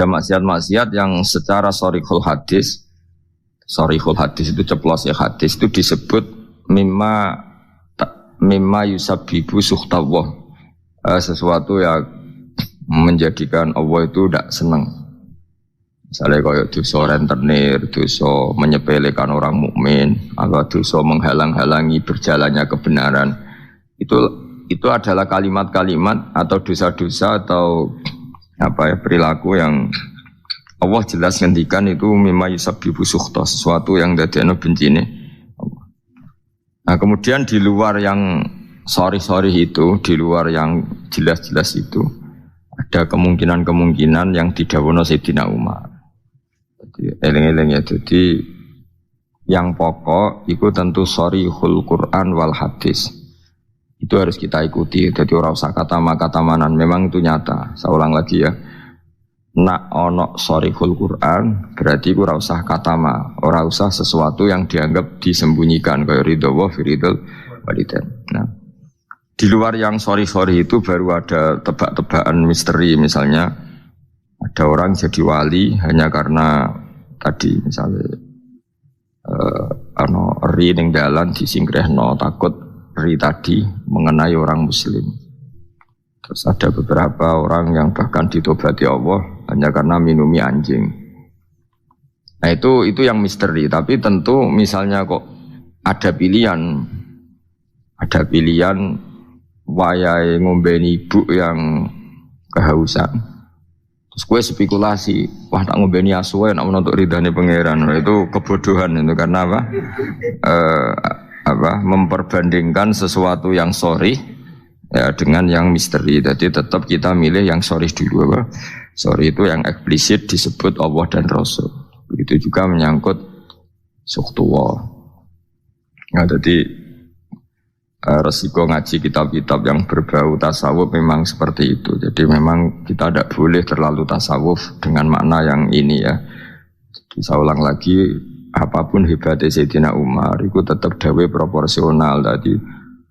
ada maksiat-maksiat yang secara sorihul hadis itu ceplos ya hadis itu disebut mimma yusabbibu suhtawah, sesuatu yang menjadikan Allah itu tidak senang. Misalnya kayak dosa rentenir, dosa menyepelekan orang mukmin, atau dosa menghalang-halangi berjalannya kebenaran. Itu adalah kalimat-kalimat atau dosa-dosa atau perilaku yang Allah jelas ngendikan itu mimma yusabbibu sukhta, sesuatu yang dadekno bencine. Nah, kemudian di luar yang sorry itu, di luar yang jelas-jelas itu, ada kemungkinan-kemungkinan yang didhawuhna Sayyidina Umar. Jadi eling-eling ya, jadi yang pokok itu tentu sharihul Quran wal hadis. Itu harus kita ikuti. Jadi ora usah kata-kata-manan, memang itu nyata. Saya ulang lagi ya. Nak ono sharihul Quran berarti ora usah katama, ora usah sesuatu yang dianggap disembunyikan kayak ridho wa firidul walidain. Nah, di luar yang sorry itu baru ada tebak-tebakan misteri, misalnya ada orang jadi wali hanya karena tadi misalnya eri ning dalan disingkrehno takut eri tadi mengenai orang muslim. Terus ada beberapa orang yang bahkan ditobati Allah hanya karena minumi anjing. Nah itu yang misteri. Tapi tentu misalnya kok ada pilihan wayahe ngombeni ibu yang kehausan. Terus gue spekulasi, wah tak ngombeni asuwe nak menuntut ridhane pangeran. Nah, itu kebodohan itu karena memperbandingkan sesuatu yang sorry ya dengan yang misteri. Jadi tetap kita milih yang sorry dulu Sorry itu yang eksplisit disebut Allah dan Rasul. Begitu juga menyangkut sukhtuwa. Nah, jadi resiko ngaji kitab-kitab yang berbau tasawuf memang seperti itu. Jadi memang kita tidak boleh terlalu tasawuf dengan makna yang ini ya. Jadi saya ulang lagi, apapun hebatnya Sayyidina Umar itu tetap dawe proporsional. Tadi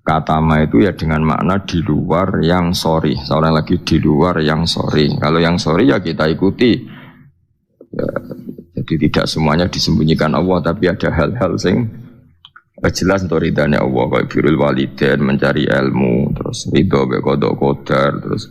kata ma itu ya dengan makna di luar yang sorry. Saya ulang lagi, di luar yang sorry. Kalau yang sorry ya kita ikuti ya, jadi tidak semuanya disembunyikan Allah, tapi ada hal-hal yang jelas untuk ridhanya Allah, kayak birrul walidain, mencari ilmu, terus ridho be qada qadar, terus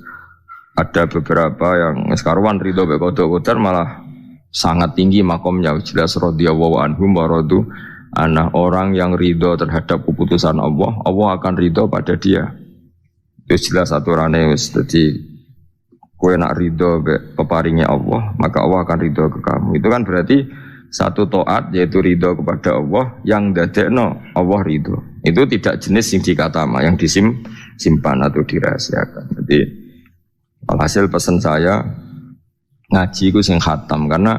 ada beberapa yang sekarang ridho be qada qadar malah sangat tinggi makomnya, jelas radhiyallahu anhum wa radu anna, orang yang ridho terhadap keputusan Allah, Allah akan ridho pada dia. Itu jelas aturannya. Jadi kowe nak ridho be peparingnya Allah, maka Allah akan ridho ke kamu. Itu kan berarti satu taat yaitu ridho kepada Allah yang dadekno Allah ridho. Itu tidak jenis yang dikatama, yang disimpan atau dirahasiakan. Jadi hasil pesan saya ngaji itu sing khatam, karena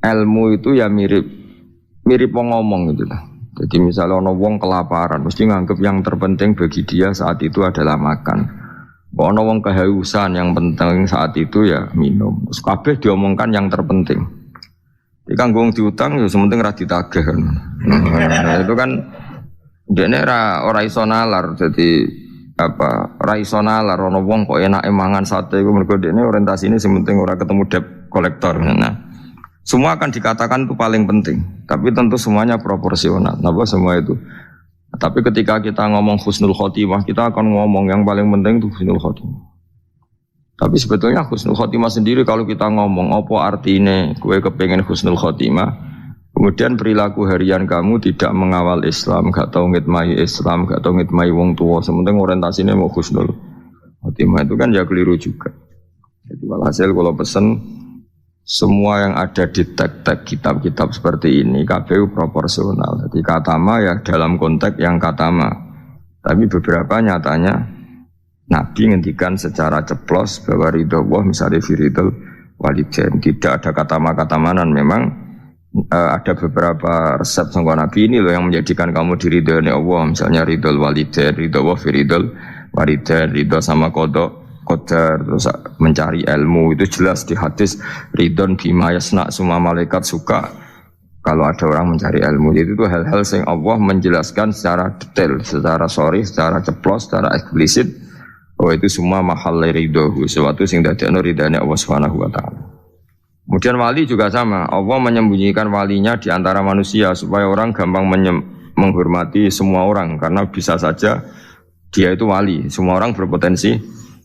ilmu itu ya mirip wong ngomong gitu lah. Jadi misalnya ono wong kelaparan, mesti nganggep yang terpenting bagi dia saat itu adalah makan. Ono wong kehausan, yang penting saat itu ya minum. Terus kabeh diomongkan yang terpenting. Ikan gong diutang, ya sementing ra ditagih. Nah, itu kan dene ora iso nalar, jadi ora iso nalar ono wong kok enake mangan sate iku mergo dene orientasine sementing ora ketemu debt kolektor. Nah, semua akan dikatakan itu paling penting, tapi tentu semuanya proporsional. Napa semua itu? Tapi ketika kita ngomong husnul khotimah, kita akan ngomong yang paling penting itu husnul khotimah. Tapi sebetulnya husnul khotimah sendiri kalau kita ngomong apa artinya gue kepengen husnul khotimah, kemudian perilaku harian kamu tidak mengawal Islam, gak tau ngitmai Islam, gak tau ngitmai wong tua, sementing orientasinya mau husnul khotimah, itu kan ya keliru juga. Jadi walhasil kalau pesen semua yang ada di tag-tag kitab-kitab seperti ini KPU proporsional. Jadi katama ya dalam konteks yang katama, tapi beberapa nyatanya Nabi ngendikan secara ceplos bahwa ridho Allah misalnya firidul walidain, tidak ada kata manan. Memang ada beberapa resep sangka Nabi ini loh yang menjadikan kamu diridhoi Allah, misalnya ridul walidain, ridho Allah firidul walidain, ridho sama qada qadar, terus mencari ilmu itu jelas di hadis ridon bima yasna, semua malaikat suka kalau ada orang mencari ilmu. Jadi itu hal-hal yang Allah menjelaskan secara detail, secara sorry, secara ceplos, secara eksplisit Oh itu semua mahal ridho, sesuatu sing dadekno ridane Allah Subhanahu wa taala. Kemudian wali juga sama, Allah menyembunyikan walinya di antara manusia supaya orang gampang menghormati semua orang karena bisa saja dia itu wali, semua orang berpotensi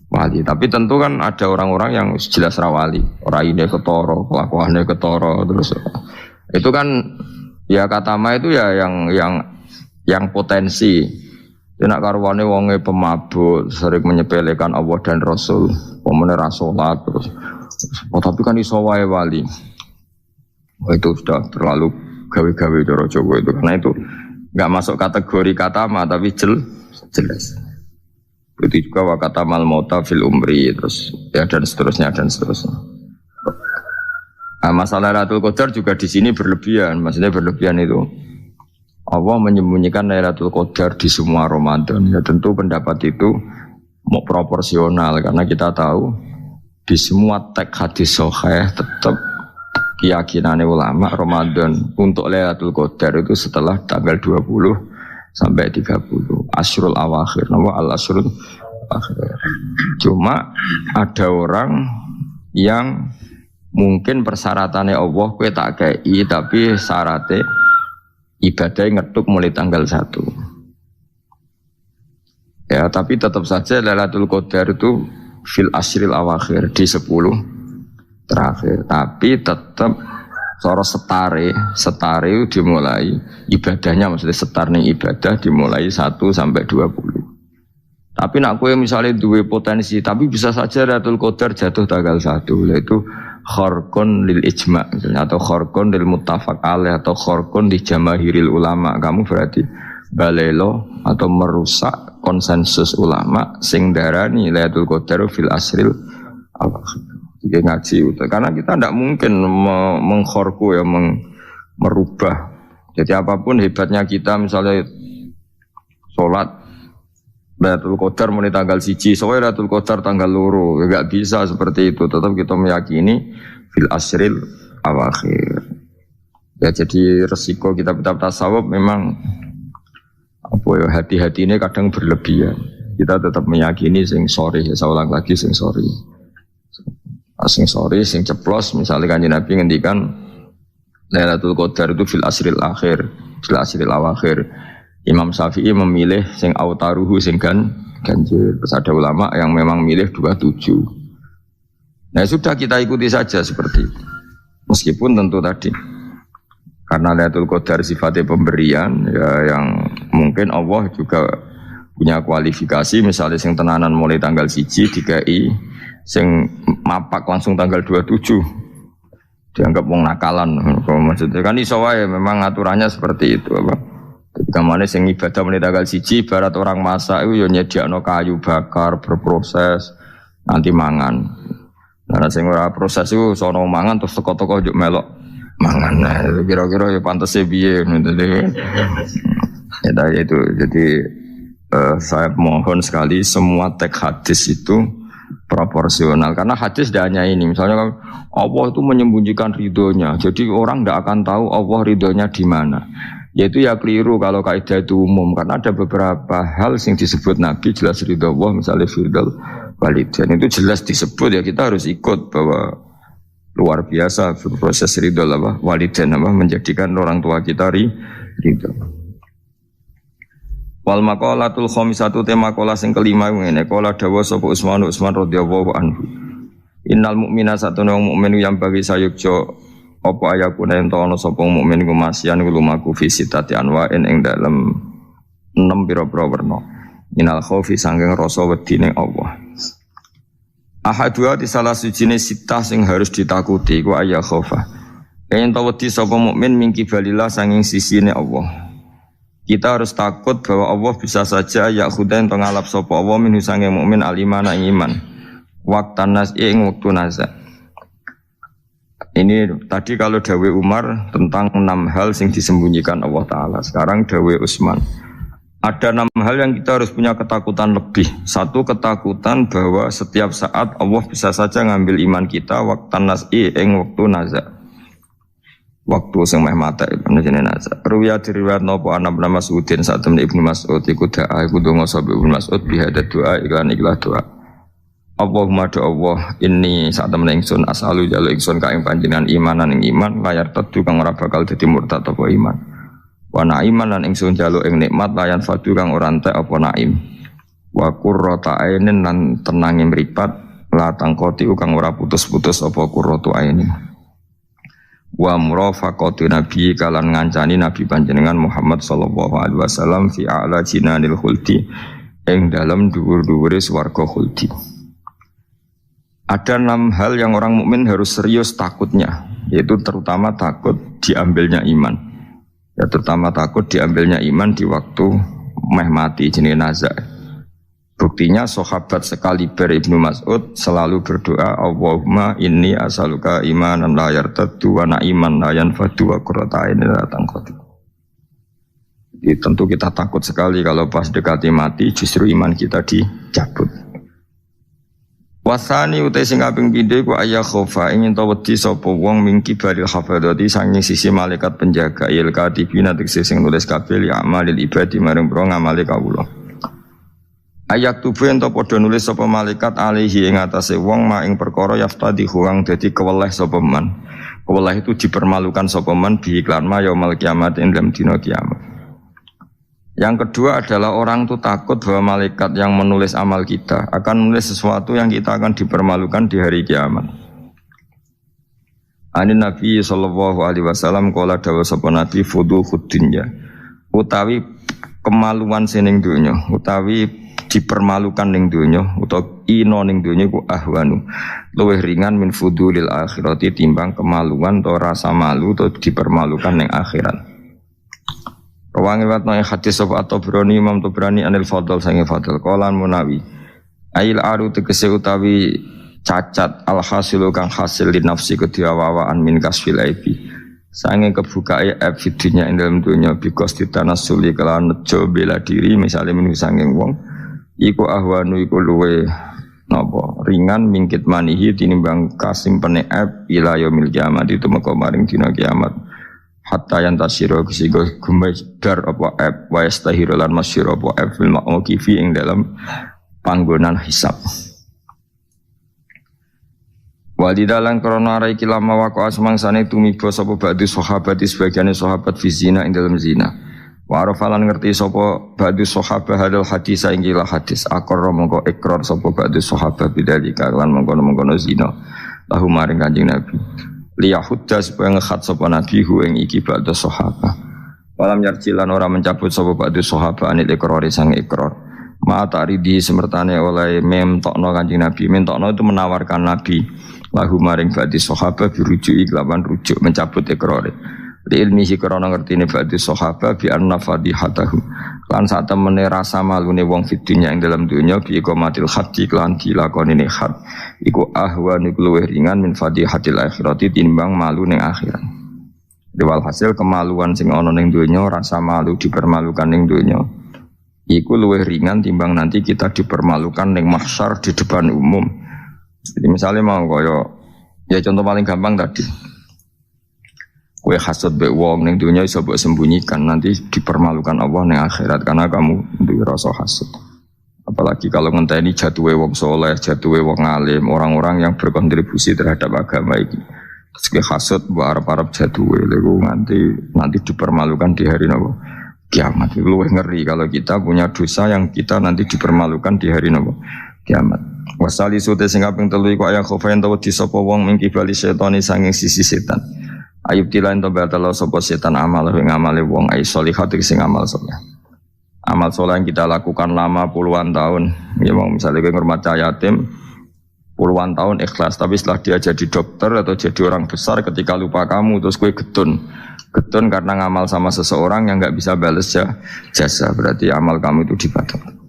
wali. Tapi tentu kan ada orang-orang yang jelas rawali, orang ini ketoro, kelakuannya ketoro terus. Itu kan ya kata ma itu ya yang potensi. Nak karwane wonge pemabuk, sering menyepelekan Allah dan Rasul, pemene ra salat terus. Oh, tapi kan iso wae wali. Oh, itu sudah terlalu gawe-gawe cara Jawa itu karena itu enggak masuk kategori katama tapi jelas. Itu juga wa katamal mauta fil umri terus ya dan seterusnya. Nah, masalah Lailatul Qadar juga di sini berlebihan, maksudnya berlebihan itu Allah menyembunyikan Lailatul Qadar di semua Ramadan. Ya tentu pendapat itu mau proporsional karena kita tahu di semua teks hadis sahih tetap keyakinan ulama Ramadan untuk Lailatul Qadar itu setelah tanggal 20 sampai 30 Asyrul Awakhir, nama al-Asyrul Awakhir. Cuma ada orang yang mungkin persyaratannya Allah kowe tak kei tapi syaratnya ibadah ngetuk mulai tanggal 1. Ya, tapi tetap saja Lailatul Qadar itu fil asyril awakhir di 10 terakhir. Tapi tetap soro setare dimulai ibadahnya, maksudnya setar ning ibadah dimulai 1 sampai 20. Tapi nak kowe misalnya duwe potensi, tapi bisa saja Lailatul Qadar jatuh tanggal 1, yaitu khorkon lil ijma' atau khorkon lil muttafaq alaih atau khorkon di jamahiril ulama. Kamu berarti balelo atau merusak konsensus ulama sing darani Lailatul Qadar fil asril awakhir. Jadi ngaji karena kita tidak mungkin mengkhorku ya merubah. Jadi apapun hebatnya kita misalnya sholat Lailatul Qadar mulai tanggal 1, soalnya Lailatul Qadar tanggal 2, enggak bisa seperti itu. Tetap kita meyakini fil asril awakhir. Ya jadi resiko kitab-kitab tasawuf memang apa ya hati-hati ini kadang berlebihan. Kita tetap meyakini sing sori, ya saya ulang lagi sing sori. Sing sori, sing ceplos, misalnya Kanjeng Nabi ngendikan Lailatul Qadar itu fil asril akhir, fil asril awakhir. Imam Syafi'i memilih sing autaruhu sing ganjil. Terus ada ulama yang memang milih 27. Nah sudah kita ikuti saja seperti itu. Meskipun tentu tadi karena Lailatul Qadar sifatnya pemberian ya yang mungkin Allah juga punya kualifikasi misalnya sing tenanan mulai tanggal 1 dikai sing mapak langsung tanggal 27 dianggap wong nakalan. Maksudnya kan iso wae memang aturannya seperti itu apa. Ketika mana sing ibadah mulai tanggal 1 barat orang masak itu ya nyediakno kayu bakar berproses nanti mangan. Nah sing ora proses itu sono mangan terus teko-teko njuk melok mangan. Nah kira-kira ya pantese piye ya itu. Jadi saya mohon sekali semua teks hadis itu proporsional karena hadis tidak hanya ini. Misalnya Allah itu menyembunyikan ridhonya, jadi orang tidak akan tahu Allah ridhonya di mana. Yaitu ya keliru kalau kaidah itu umum karena ada beberapa hal yang disebut Nabi jelas ridho Allah, misalnya firdal walidain itu jelas disebut ya kita harus ikut bahwa luar biasa proses ridho apa walidain apa menjadikan orang tua kita ridho. Wal maqalatul khamisatu tema qala sing kelima ngene qala dawa sapa Utsman radhiyallahu anhu. Innal mu'mina satuna mukmin yang bagi sayukjo apa ayakune ento ana sapa mukmin iku masyan lumaku fi sitati anwa'in ing dalem 6 pira-pira werna. Minal khaufi sanging rasa wedine Allah. Ahadua di salah sijine sitah sing harus ditakuti ku ayya khaufa. Ento wedi sapa mukmin mingki balillah sanging sisine Allah. Kita harus takut bahwa Allah bisa saja ya khudain ngalap sapa Allah min sanging mukmin alimana iman. Waqtan nas ing wektu nazak. Ini tadi kalau dawe Umar tentang 6 hal yang disembunyikan Allah Ta'ala. Sekarang dawe Utsman. Ada 6 hal yang kita harus punya ketakutan lebih. Satu, ketakutan bahwa setiap saat Allah bisa saja ngambil iman kita waktan nas'i ing waktu nazak. waktu sing meh mate jenenge nazar. Ruwiya diriwayat napa ana Mas'udin saat temen Ibnu Mas'ud iku da'a iku donga sapa Ibnu Mas'ud bihada doa iklan ikhlas doa. Allahumma do Allah inni saat temen ingsun asalu jalu ingsun ka ing panjenengan imanan ing iman layar tetu kang ora bakal dadi murtad apa iman. Wa na'iman lan ingsun jalu ing nikmat layan fadu kang ora entek apa naim. Wa qurrata ainin lan tenange mripat la tangkoti kang ora putus-putus apa qurratu ainin. Wa murafaqatu nabi kalan ngancani nabi panjenengan Muhammad sallallahu alaihi wasallam fi a'la jinanil khuldi ing dalam dhuwur-dhuwure swarga khuldi. Ada 6 hal yang orang mukmin harus serius takutnya, yaitu terutama takut diambilnya iman. Ya terutama takut diambilnya iman di waktu meh mati jenenge nazar. Buktinya sahabat sekaliber Ibnu Mas'ud selalu berdoa Allahumma inni as'aluka imanan la yartaddu wa na'iman la yanfadu wa qurrata a'yunin la tanqati. Jadi tentu kita takut sekali kalau pas dekati mati justru iman kita dicabut. Wasani utai sing kaping pindho iku ayah khofa ingin ta wedi sapa wong mingki baril hafadzati sange sisi malaikat penjaga il katibina tekse sing nulis kabeh li amalil ibadi maring pro ngamale kawula. Ayat tubuh ento padha nulis sapa malaikat alihi ing atase wong ma ing perkara yaftadi kang dadi keweleh sapa man. Keweleh itu dipermalukan sapa man bi iklan ma yaumil kiamat ing dalam dina kiamat. Yang kedua adalah orang itu takut bahwa malaikat yang menulis amal kita akan menulis sesuatu yang kita akan dipermalukan di hari kiamat. Ani Nabi sallallahu alaihi wasallam kala dawuh sapa Nabi fuduhud dunya utawi kemaluan sining donya utawi dipermalukan ning donya utawa ino ning donya ku ahwanu luwih ringan min fudulil akhirati timbang kemaluan atau rasa malu atau dipermalukan ning akhirat. Rawangi watno hadis sapa At-Tabrani Imam Tabrani anil Fadl sange Fadl qalan Munawi ail aru tegese utawi cacat al hasilu kang hasil li nafsi kediawawaan min kasfil aibi sange kebukae aib fidunya ing dalam dunya bikos ditanasuli kelawan nejo bela diri misale menu sange wong iku ahwanu iku luwe napa ringan mingkit manihi tinimbang kasimpene aib ila yaumil kiamat itu meko maring dina kiamat. Hatta yang tasiro kesigo gumedar apa app wa yastahiru lan masyhur apa app fil mauqifi ing dalam panggonan hisab. Walidalan krana rai kilama waqo asmangsane tumiba sapa ba'du sahabat sebagiane sahabat fi zina ing dalam zina. Wa arafalan ngerti sapa ba'du sahabat hadal hadis ing gila hadis akor mongko ikrar sapa ba'du sahabat bidzalika lan mongko-mongko zina lahu maring Kanjeng Nabi. Liyahudda supaya ngekhat sapa nabi hu ing iki ba'da sahabat. Walam yarjilan ora mencabut sapa ba'da sahabat anil ikrari sang ikrar. Ma ta'ridi semertane oleh memtokno Kanjeng Nabi. Mentokno itu menawarkan Nabi lahu maring ba'da sahabat birujuki kelawan rujuk mencabut ikrare. Li ilmihi krana ngertine ba'da sahabat bi anna fadihatahu. Lan sak temene rasa malune wong fid dunya ing dalam dunya bi iqamatil haqqi lan dilakoni nikhat iku ahwan iku luwih ringan min fadihatil akhirati timbang malu ning akhirat. Dewal hasil kemaluan sing ana ning dunya rasa malu dipermalukan ning dunya iku luwih ringan timbang nanti kita dipermalukan ning mahsyar di depan umum. Jadi misalnya mau kaya ya contoh paling gampang tadi kowe hasud mbek wong ning dunya iso mbok sembunyikan nanti dipermalukan Allah ning akhirat karena kamu duwe rasa hasud. Apalagi kalau ngenteni jatuhe wong soleh, jatuhe wong alim, orang-orang yang berkontribusi terhadap agama ini. Terus hasud mbok arep-arep jatuhe lho nanti dipermalukan di hari nopo kiamat. Itu luwih ngeri kalau kita punya dosa yang kita nanti dipermalukan di hari nopo kiamat. Wasali sute sing kaping 3 iku ayah khofain tawa disapa wong ing kibali setani sanging sisi setan. Ayub tilain to batalo sapa setan amal ing amale wong ai sholihat sing amal saleh. Amal saleh yang kita lakukan lama puluhan tahun. Ya wong misalnya kowe ngurmat yatim puluhan tahun ikhlas tapi setelah dia jadi dokter atau jadi orang besar ketika lupa kamu terus kowe getun karena ngamal sama seseorang yang enggak bisa balas jasa berarti amal kamu itu dibatalkan.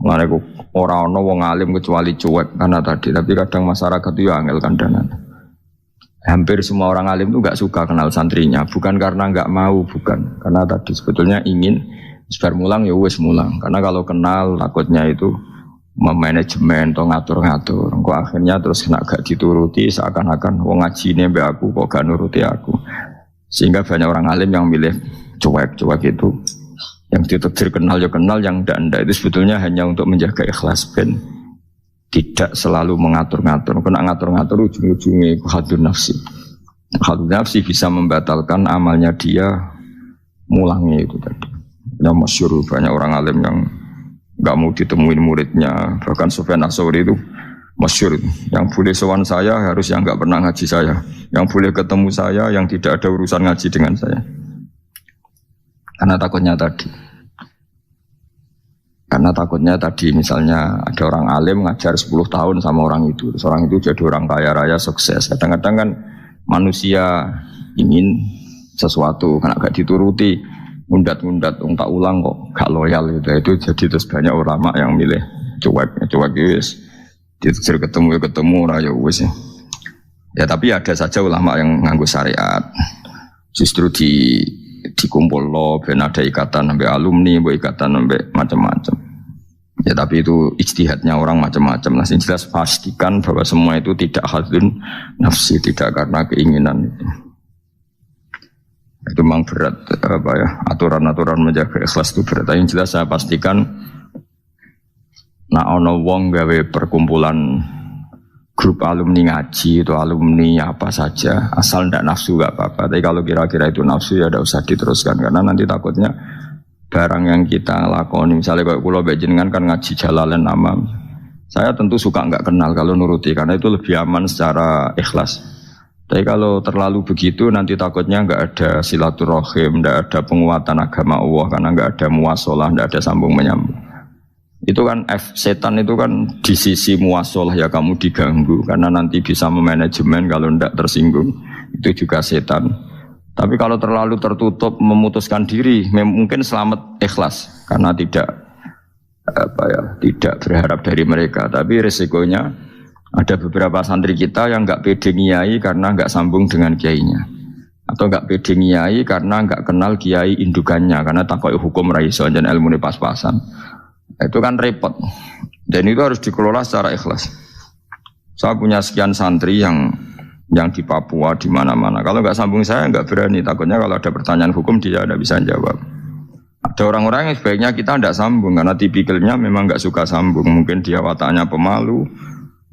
Mane kok ora ana wong alim kecuali cuek karena tadi tapi kadang masyarakat itu ya angel kandhanan. Hampir semua orang alim itu enggak suka kenal santrinya, bukan karena enggak mau, bukan. Karena tadi sebetulnya ingin sebar mulang ya wis mulang. Karena kalau kenal takutnya itu memanajemen atau ngatur-ngatur. Kok akhirnya terus kena gak dituruti seakan-akan wong ngajine mbek aku kok gak nuruti aku. Sehingga banyak orang alim yang milih cuek itu. Yang ditakdir kenal ya kenal, yang ndak itu sebetulnya hanya untuk menjaga ikhlas ben tidak selalu mengatur-ngatur. Kena ngatur-ngatur ujung-ujungnya hadun nafsi. Hadun nafsi bisa membatalkan amalnya dia mulangnya itu tadi. Yang masyhur banyak orang alim yang nggak mau ditemuin muridnya. Bahkan Sufyan Ats-Tsauri itu masyhur. Yang boleh sowan saya harus yang nggak pernah ngaji saya. Yang boleh ketemu saya yang tidak ada urusan ngaji dengan saya. Karena takutnya tadi misalnya ada orang alim ngajar 10 tahun sama orang itu. Terus orang itu jadi orang kaya raya sukses. Kadang-kadang kan manusia ingin sesuatu karena gak dituruti, mundat-mundat, tak ulang kok gak loyal gitu. Itu jadi terus banyak ulama yang milih cuek wis. Ditegur ketemu raya wis. Ya tapi ada saja ulama yang nganggo syariat. Justru dikumpul lo, ben ada ikatan sampai alumni, ikatan sampai macam-macam. Ya tapi itu ijtihadnya orang macam-macam. Nah, yang jelas pastikan bahwa semua itu tidak hadun nafsi, tidak karena keinginan itu. Itu memang berat aturan-aturan menjaga ikhlas itu berat. Yang jelas saya pastikan ono wong gawe perkumpulan grup alumni ngaji itu alumni apa saja asal ndak nafsu gak apa-apa. Tapi kalau kira-kira itu nafsu ya tidak usah diteruskan karena nanti takutnya barang yang kita lakoni misalnya kalau pulau bejengan kan ngaji Jalalain Amam. Saya tentu suka nggak kenal kalau nuruti karena itu lebih aman secara ikhlas. Tapi kalau terlalu begitu nanti takutnya nggak ada silaturahim, nggak ada penguatan agama Allah karena nggak ada muasalah, nggak ada sambung menyambung. Itu kan setan itu kan di sisi muasalah ya kamu diganggu karena nanti bisa memanajemen kalau ndak tersinggung itu juga setan. Tapi kalau terlalu tertutup memutuskan diri mungkin selamat ikhlas karena tidak berharap dari mereka. Tapi resikonya ada beberapa santri kita yang nggak pede ngiyai karena nggak sambung dengan kiainya, atau nggak pede ngiyai karena nggak kenal kiai indukannya karena takut hukum raiso dan ilmu pas-pasan. Itu kan repot dan itu harus dikelola secara ikhlas. Saya punya sekian santri yang di Papua di mana-mana. Kalau nggak sambung saya nggak berani. Takutnya kalau ada pertanyaan hukum dia tidak bisa jawab. Ada orang-orang yang sebaiknya kita tidak sambung karena tipikalnya memang nggak suka sambung. Mungkin dia wataknya pemalu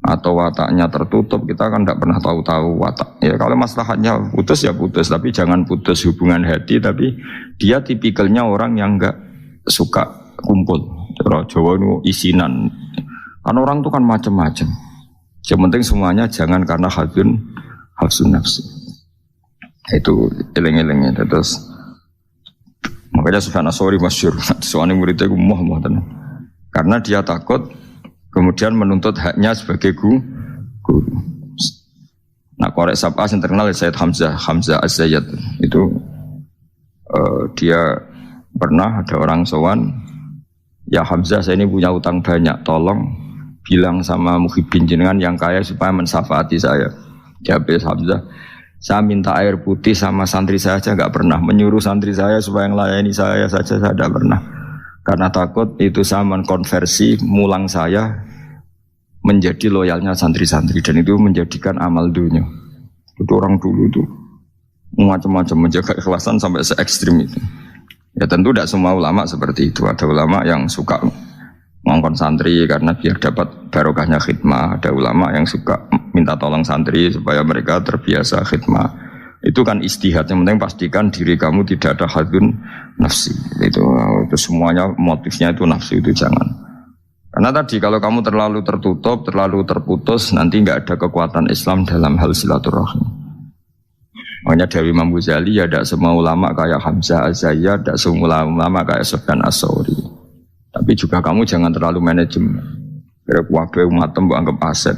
atau wataknya tertutup. Kita kan tidak pernah tahu-tahu watak. Ya kalau maslahatnya putus ya putus, tapi jangan putus hubungan hati. Tapi dia tipikalnya orang yang nggak suka kumpul. Jawa itu isinan. Kan orang itu kan macam-macam. Yang penting semuanya jangan karena hafsun nafsi. Itu eleng-elengnya. Terus makanya Sufyan Ats-Tsauri masyhur. Soalnya muridnya aku moh tenan. Karena dia takut kemudian menuntut haknya sebagai guru. Nah korek sab'ah yang terkenal Sayyid Hamzah Az-Zayyad itu dia pernah ada orang sowan, ya Hamzah saya ini punya utang banyak, tolong bilang sama muhibbin jenengan yang kaya supaya mensyafaati saya. Jawab Hamzah, saya minta air putih sama santri saya aja nggak pernah, menyuruh santri saya supaya melayani saya saja saya tidak pernah. Karena takut itu saya mengkonversi mulang saya menjadi loyalnya santri-santri dan itu menjadikan amal dunia. Itu orang dulu itu macam-macam menjaga ikhlasan sampai se-ekstrim itu. Ya tentu tidak semua ulama seperti itu. Ada ulama yang suka ngongkon santri karena biar dapat barokahnya khidmah. Ada ulama yang suka minta tolong santri supaya mereka terbiasa khidmah. Itu kan istihad. Yang penting pastikan diri kamu tidak ada hadun nafsi. Itu semuanya motifnya itu nafsi itu jangan. Karena tadi kalau kamu terlalu tertutup, terlalu terputus, nanti nggak ada kekuatan Islam dalam hal silaturahim. Makanya dari Imam Ghazali ya tidak semua ulama kayak Hamzah Az-Zayyad, tidak semua ulama kayak Sufyan Ats-Tsauri. Tapi juga kamu jangan terlalu manajemen. Kira kuwabe umatem mbok anggap aset.